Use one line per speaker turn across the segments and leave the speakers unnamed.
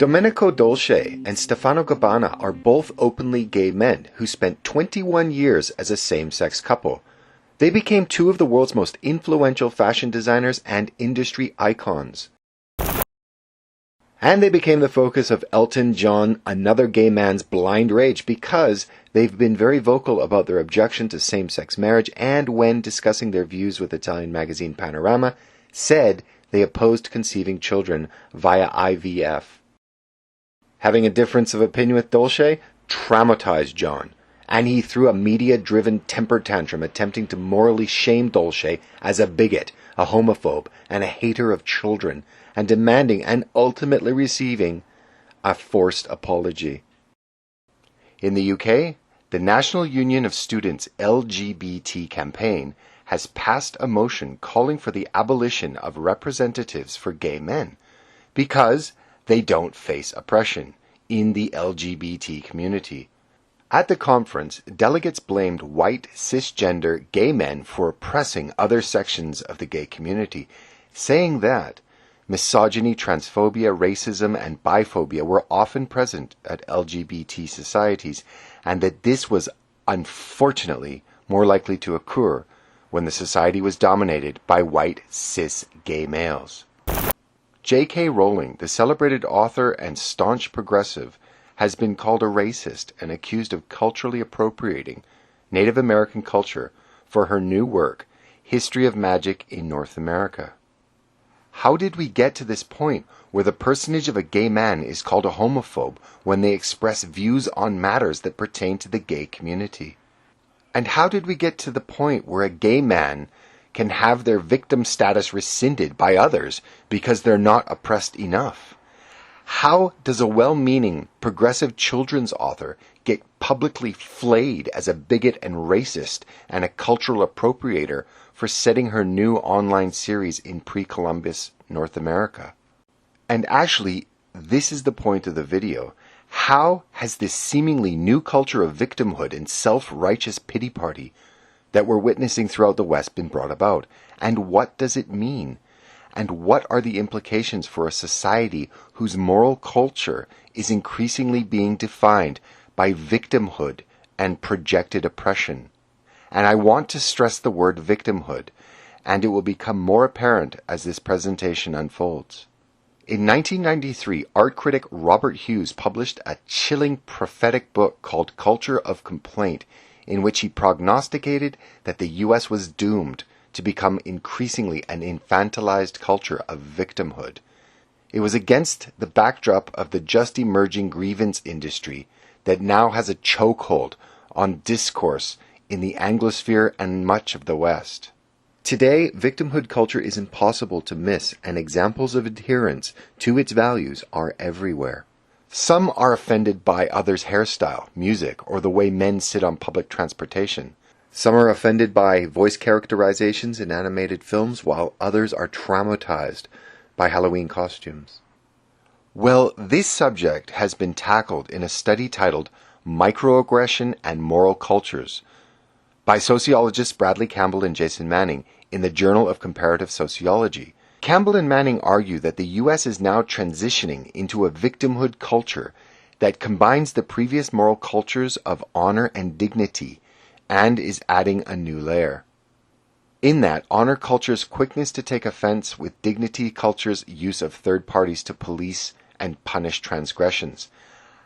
Domenico Dolce and Stefano Gabbana are both openly gay men who spent 21 years as a same-sex couple. They became two of the world's most influential fashion designers and industry icons. And they became the focus of Elton John, another gay man's blind rage, because they've been very vocal about their objection to same-sex marriage, and when discussing their views with Italian magazine Panorama, said they opposed conceiving children via IVF. Having a difference of opinion with Dolce traumatized John, and he threw a media-driven temper tantrum attempting to morally shame Dolce as a bigot, a homophobe, and a hater of children, and demanding and ultimately receiving a forced apology. In the UK, the National Union of Students LGBT campaign has passed a motion calling for the abolition of representatives for gay men because they don't face oppression in the LGBT community. At the conference, delegates blamed white, cisgender gay men for oppressing other sections of the gay community, saying that misogyny, transphobia, racism, and biphobia were often present at LGBT societies, and that this was unfortunately more likely to occur when the society was dominated by white, cis gay males. J.K. Rowling, the celebrated author and staunch progressive, has been called a racist and accused of culturally appropriating Native American culture for her new work, History of Magic in North America. How did we get to this point where the personage of a gay man is called a homophobe when they express views on matters that pertain to the gay community? And how did we get to the point where a gay man can have their victim status rescinded by others because they're not oppressed enough? How does a well-meaning progressive children's author get publicly flayed as a bigot and racist and a cultural appropriator for setting her new online series in pre-Columbus North America? And actually, this is the point of the video. How has this seemingly new culture of victimhood and self-righteous pity party that we're witnessing throughout the West been brought about? And what does it mean? And what are the implications for a society whose moral culture is increasingly being defined by victimhood and projected oppression? And I want to stress the word victimhood, and it will become more apparent as this presentation unfolds. In 1993, art critic Robert Hughes published a chilling prophetic book called Culture of Complaint, in which he prognosticated that the U.S. was doomed to become increasingly an infantilized culture of victimhood. It was against the backdrop of the just emerging grievance industry that now has a chokehold on discourse in the Anglosphere and much of the West. Today, victimhood culture is impossible to miss, and examples of adherence to its values are everywhere. Some are offended by others' hairstyle, music, or the way men sit on public transportation. Some are offended by voice characterizations in animated films, while others are traumatized by Halloween costumes. Well, this subject has been tackled in a study titled Microaggression and Moral Cultures by sociologists Bradley Campbell and Jason Manning in the Journal of Comparative Sociology. Campbell and Manning argue that the U.S. is now transitioning into a victimhood culture that combines the previous moral cultures of honor and dignity and is adding a new layer. In that, honor culture's quickness to take offense with dignity culture's use of third parties to police and punish transgressions.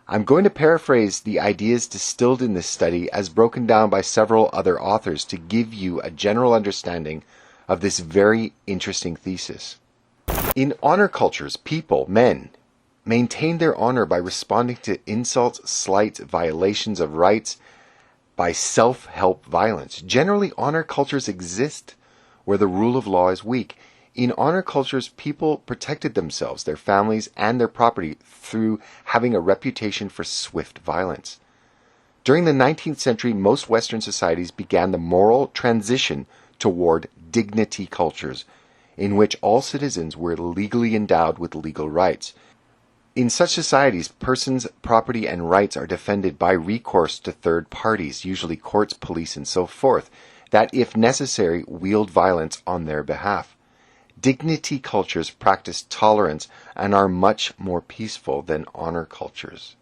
I'm going to paraphrase the ideas distilled in this study as broken down by several other authors to give you a general understanding of this very interesting thesis. In honor cultures, people, men, maintain their honor by responding to insults, slights, violations of rights, by self-help violence. Generally, honor cultures exist where the rule of law is weak. In honor cultures, people protected themselves, their families, and their property through having a reputation for swift violence. During the 19th century, most Western societies began the moral transition toward dignity cultures, in which all citizens were legally endowed with legal rights. In such societies, persons' property and rights are defended by recourse to third parties, usually courts, police, and so forth, that, if necessary, wield violence on their behalf. Dignity cultures practice tolerance and are much more peaceful than honor cultures.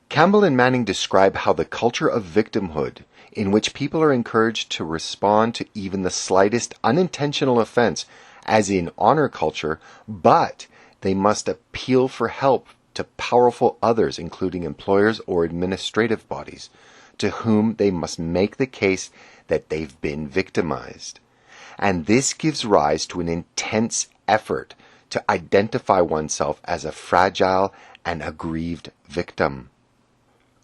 Campbell and Manning describe how the culture of victimhood, in which people are encouraged to respond to even the slightest unintentional offense, as in honor culture, but they must appeal for help to powerful others, including employers or administrative bodies, to whom they must make the case that they've been victimized. And this gives rise to an intense effort to identify oneself as a fragile and aggrieved victim.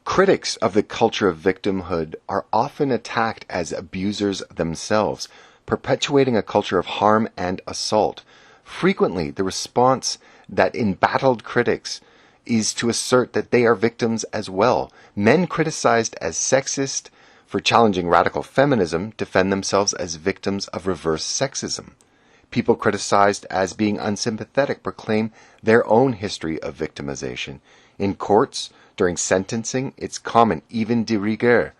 Critics of the culture of victimhood are often attacked as abusers themselves, perpetuating a culture of harm and assault. Frequently, the response that embattled critics is to assert that they are victims as well. Men criticized as sexist for challenging radical feminism defend themselves as victims of reverse sexism. People criticized as being unsympathetic proclaim their own history of victimization. In courts, during sentencing, it's common, even de rigueur,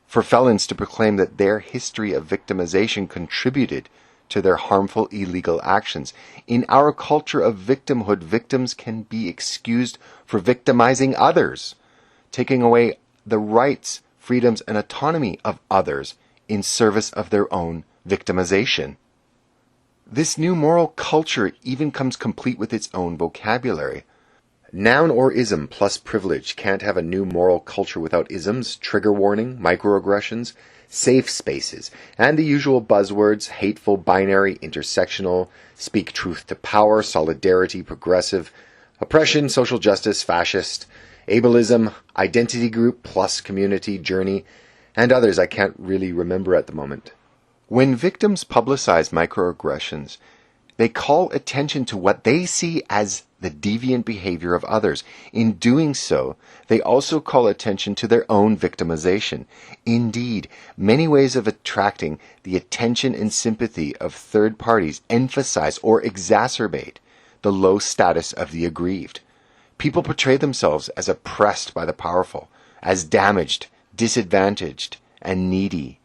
for felons to proclaim that their history of victimization contributed to their harmful illegal actions. In our culture of victimhood, victims can be excused for victimizing others, taking away the rights, freedoms, and autonomy of others in service of their own victimization. This new moral culture even comes complete with its own vocabulary. Noun or ism plus privilege can't have a new moral culture without isms, trigger warning, microaggressions, safe spaces, and the usual buzzwords: hateful, binary, intersectional, speak truth to power, solidarity, progressive, oppression, social justice, fascist, ableism, identity group plus community, journey, and others I can't really remember at the moment. When victims publicize microaggressions, they call attention to what they see as the deviant behavior of others. In doing so, they also call attention to their own victimization. Indeed, many ways of attracting the attention and sympathy of third parties emphasize or exacerbate the low status of the aggrieved. People portray themselves as oppressed by the powerful, as damaged, disadvantaged, and needy.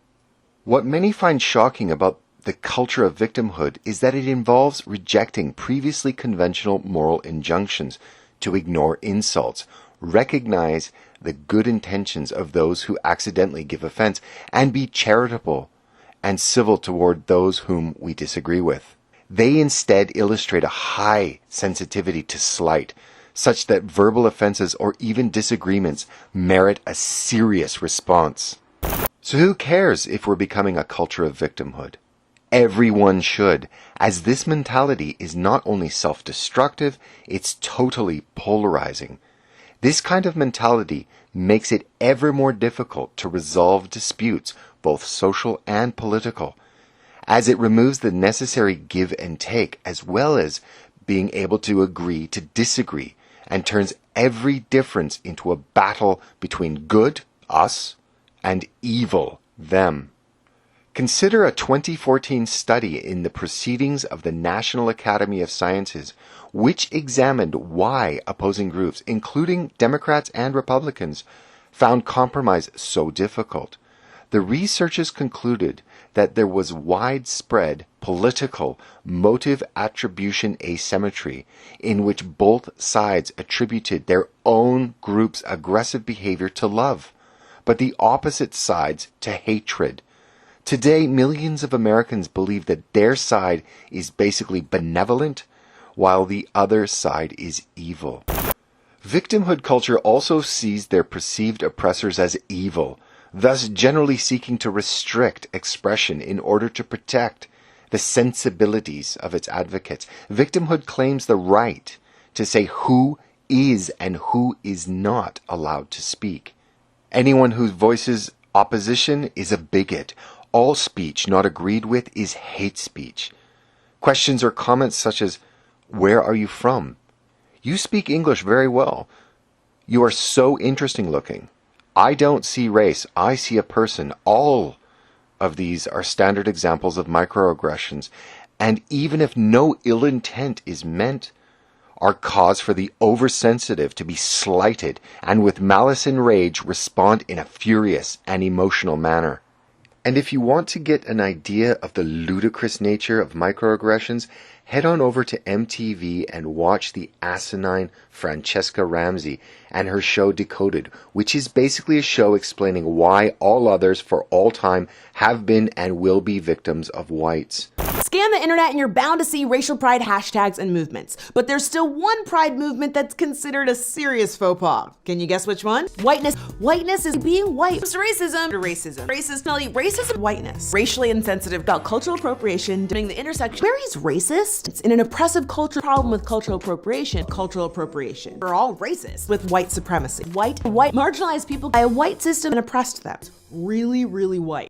What many find shocking about the culture of victimhood is that it involves rejecting previously conventional moral injunctions to ignore insults, recognize the good intentions of those who accidentally give offense, and be charitable and civil toward those whom we disagree with. They instead illustrate a high sensitivity to slight, such that verbal offenses or even disagreements merit a serious response. So who cares if we're becoming a culture of victimhood? Everyone should, as this mentality is not only self-destructive, it's totally polarizing. This kind of mentality makes it ever more difficult to resolve disputes, both social and political, as it removes the necessary give and take, as well as being able to agree to disagree, and turns every difference into a battle between good, us, and evil, them. Consider a 2014 study in the Proceedings of the National Academy of Sciences, which examined why opposing groups, including Democrats and Republicans, found compromise so difficult. The researchers concluded that there was widespread political motive attribution asymmetry, in which both sides attributed their own group's aggressive behavior to love, but the opposite sides to hatred. Today, millions of Americans believe that their side is basically benevolent, while the other side is evil. Victimhood culture also sees their perceived oppressors as evil, thus generally seeking to restrict expression in order to protect the sensibilities of its advocates. Victimhood claims the right to say who is and who is not allowed to speak. Anyone who voices opposition is a bigot. All speech not agreed with is hate speech. Questions or comments such as, "Where are you from? You speak English very well. You are so interesting looking. I don't see race, I see a person." All of these are standard examples of microaggressions, and even if no ill intent is meant, are cause for the oversensitive to be slighted and with malice and rage respond in a furious and emotional manner. And if you want to get an idea of the ludicrous nature of microaggressions, head on over to MTV and watch the asinine Francesca Ramsey and her show Decoded, which is basically a show explaining why all others for all time have been and will be victims of whites.
Scan the internet and you're bound to see racial pride hashtags and movements. But there's still one pride movement that's considered a serious faux pas. Can you guess which one? Whiteness. Whiteness is being white. It's racism. Racism. Whiteness. Racially insensitive about cultural appropriation, doing the intersection. Where he's racist? It's in an oppressive culture problem with cultural appropriation. We're all racist with white supremacy. White marginalized people by a white system and oppressed them. Really, really white.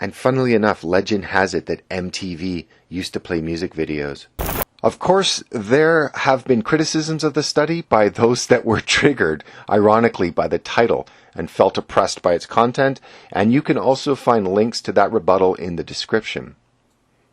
And funnily enough, legend has it that MTV used to play music videos. Of course, there have been criticisms of the study by those that were triggered, ironically, by the title and felt oppressed by its content, and you can also find links to that rebuttal in the description.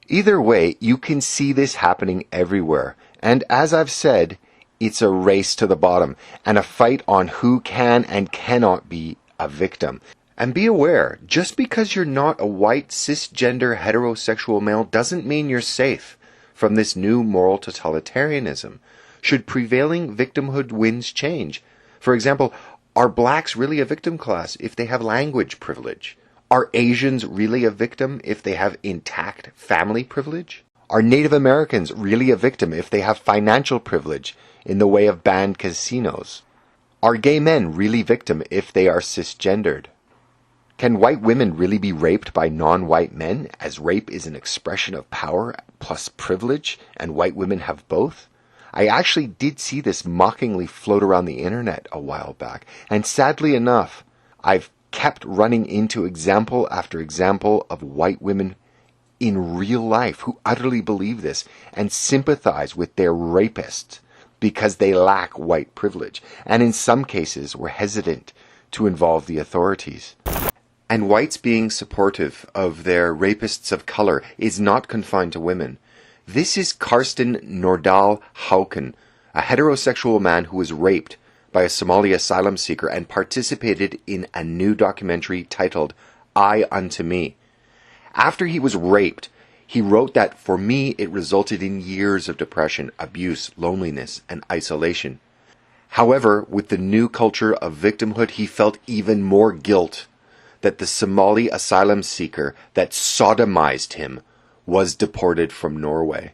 Either way, you can see this happening everywhere, and as I've said, it's a race to the bottom, and a fight on who can and cannot be a victim. And be aware, just because you're not a white, cisgender, heterosexual male doesn't mean you're safe from this new moral totalitarianism. Should prevailing victimhood winds change? For example, are blacks really a victim class if they have language privilege? Are Asians really a victim if they have intact family privilege? Are Native Americans really a victim if they have financial privilege in the way of banned casinos? Are gay men really victim if they are cisgendered? Can white women really be raped by non-white men, as rape is an expression of power plus privilege, and white women have both? I actually did see this mockingly float around the internet a while back, and sadly enough, I've kept running into example after example of white women in real life who utterly believe this and sympathize with their rapists because they lack white privilege, and in some cases were hesitant to involve the authorities. And whites being supportive of their rapists of color is not confined to women. This is Karsten Nordal Hauken, a heterosexual man who was raped by a Somali asylum seeker and participated in a new documentary titled I Unto Me. After he was raped, he wrote that, "For me, it resulted in years of depression, abuse, loneliness, and isolation." However, with the new culture of victimhood, he felt even more guilt that the Somali asylum seeker that sodomized him was deported from Norway.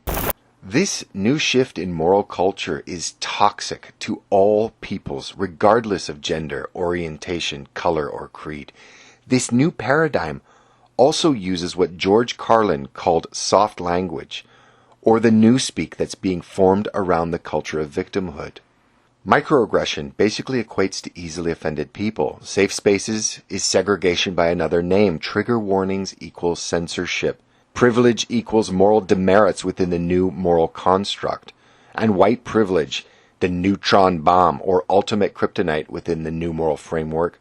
This new shift in moral culture is toxic to all peoples, regardless of gender, orientation, color, or creed. This new paradigm also uses what George Carlin called soft language, or the newspeak that's being formed around the culture of victimhood. Microaggression basically equates to easily offended people. Safe spaces is segregation by another name. Trigger warnings equals censorship. Privilege equals moral demerits within the new moral construct. And white privilege, the neutron bomb or ultimate kryptonite within the new moral framework.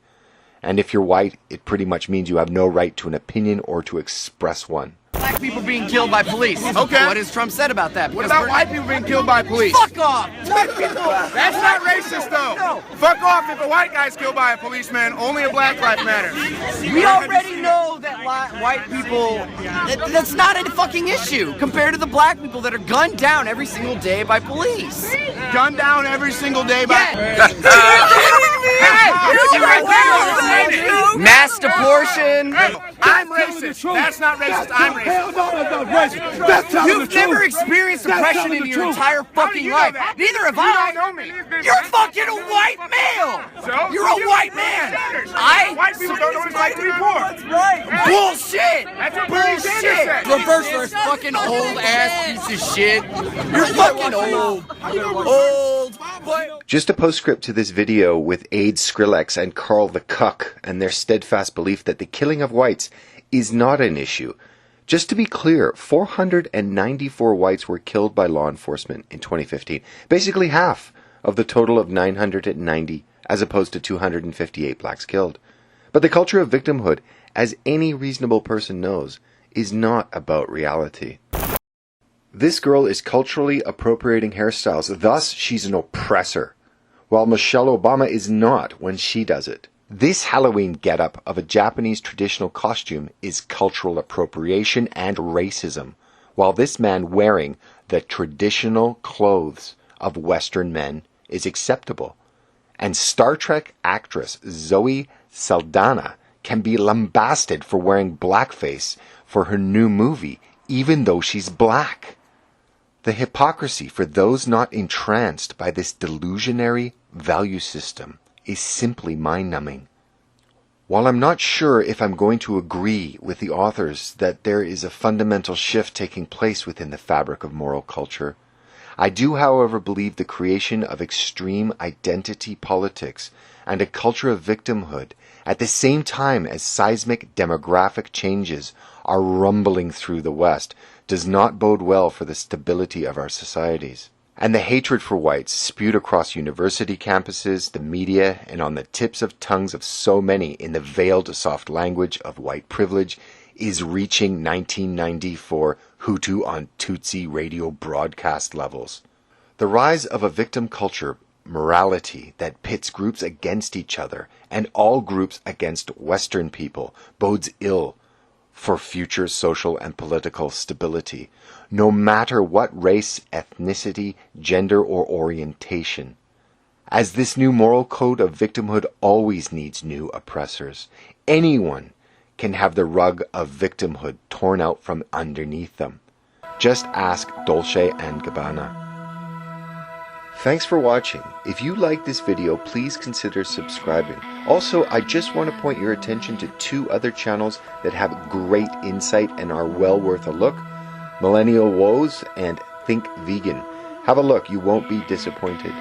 And if you're white, it pretty much means you have no right to an opinion or to express one.
Black people being killed by police.
Okay.
What has Trump said about that?
What about white people being killed by police?
Fuck off! Black people!
That's not racist, though.
No.
Fuck off if a white guy's killed by a policeman. Only a black life matters.
We already know that white people, that's not a fucking issue compared to the black people that are gunned down every single day by police.
Gunned down every single day by...
Mass deportation.
Hey, I'm racist. That's not racist. I'm racist.
Hell no, that's not racist. That's telling
You've
the truth.
never experienced
That's
oppression
telling
in
the
your
truth.
entire fucking life. Neither have I.
You don't know me.
You're fucking a white male.
So?
You're a white man.
White people don't know what it's like to be poor.
That's right. Bullshit.
That's what Bernie Sanders said.
Reverse first, fucking old ass piece of shit. You're fucking old. Old.
Just a postscript to this video with Aid Skrillex and Carl the Cuck and their steadfast belief that the killing of whites is not an issue. Just to be clear, 494 whites were killed by law enforcement in 2015. Basically half of the total of 990, as opposed to 258 blacks killed. But the culture of victimhood, as any reasonable person knows, is not about reality. This girl is culturally appropriating hairstyles, thus she's an oppressor, while Michelle Obama is not when she does it. This Halloween getup of a Japanese traditional costume is cultural appropriation and racism, while this man wearing the traditional clothes of Western men is acceptable. And Star Trek actress Zoe Saldana can be lambasted for wearing blackface for her new movie, even though she's black. The hypocrisy for those not entranced by this delusionary value system is simply mind-numbing. While I'm not sure if I'm going to agree with the authors that there is a fundamental shift taking place within the fabric of moral culture, I do, however, believe the creation of extreme identity politics and a culture of victimhood at the same time as seismic demographic changes are rumbling through the West does not bode well for the stability of our societies. And the hatred for whites spewed across university campuses, the media, and on the tips of tongues of so many in the veiled soft language of white privilege is reaching 1994 Hutu on Tutsi radio broadcast levels. The rise of a victim culture morality that pits groups against each other and all groups against Western people bodes ill for future social and political stability, no matter what race, ethnicity, gender, or orientation. As this new moral code of victimhood always needs new oppressors, anyone can have the rug of victimhood torn out from underneath them. Just ask Dolce & Gabbana. Thanks for watching. If you like this video, please consider subscribing. Also, I just want to point your attention to two other channels that have great insight and are well worth a look. Millennial Woes and Think Vegan. Have a look, you won't be disappointed.